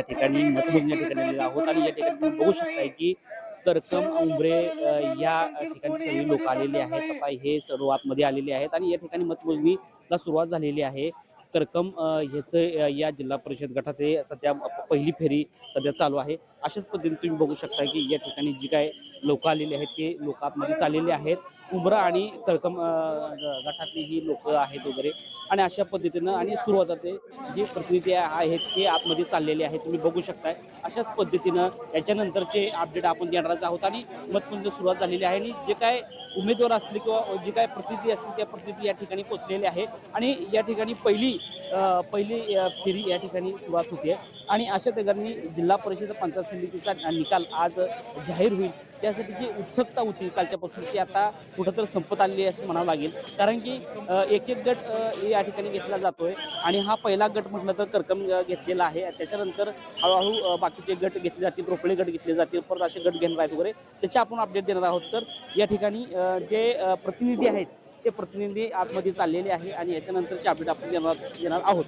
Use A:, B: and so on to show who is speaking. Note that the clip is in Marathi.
A: ठिकाणी मतमोजणी ठिकाणी आलेलो आहोत आणि या ठिकाणी तुम्ही बघू शकताय की करकम उंबरे या ठिकाणी सगळी लोक आलेली आहेत। आता हे सर्व आतमध्ये आलेले आहेत आणि या ठिकाणी मतमोजणीला सुरुवात झालेली आहे। करकम ह्याचं या जिल्हा परिषद गटाचे सध्या पहिली फेरी सध्या चालू आहे। अशाच पद्धतीने तुम्ही बघू शकता की या ठिकाणी जी काय लोक आलेली आहेत ते लोक आतमध्ये चाललेले आहेत। उंबरा आणि करकम गटातली ही लोक आहेत वगैरे आणि अशा पद्धतीनं आणि सुरुवात होते जे प्रतिनिधी आहेत ते आतमध्ये चाललेले आहेत। तुम्ही बघू शकताय अशाच पद्धतीनं याच्यानंतरचे अपडेट आपण देणारच आहोत आणि मतमोजणी सुरुवात झालेली आहे आणि जे काय उमेदवार असतील किंवा जे काय प्रतिनिधी असतील त्या प्रतिनिधी या ठिकाणी पोहोचलेले आहे आणि या ठिकाणी पहिली फेरी या ठिकाणी सुरुवात होते आणि अशा ठिकाणी जिल्हा परिषद पंचायत समितीचा निकाल आज जाहीर होईल त्यासाठीची उत्सुकता होती कालच्यापासून ती आता कुठंतर संपत आलेली आहे असं म्हणावं लागेल। कारण की एक एक गट या ठिकाणी घेतला जातोय आणि हा पहिला गट म्हटलं तर करकम घेतलेला आहे। त्याच्यानंतर हळूहळू बाकीचे गट घेतले जातील, रोपळे गट घेतले जातील, परत असे गट घेणार आहेत वगैरे त्याचे आपण अपडेट देणार आहोत। तर या ठिकाणी जे प्रतिनिधी आहेत ते प्रतिनिधी आतमध्ये चाललेले आहे आणि याच्यानंतरचे अपडेट आपण देणार आहोत।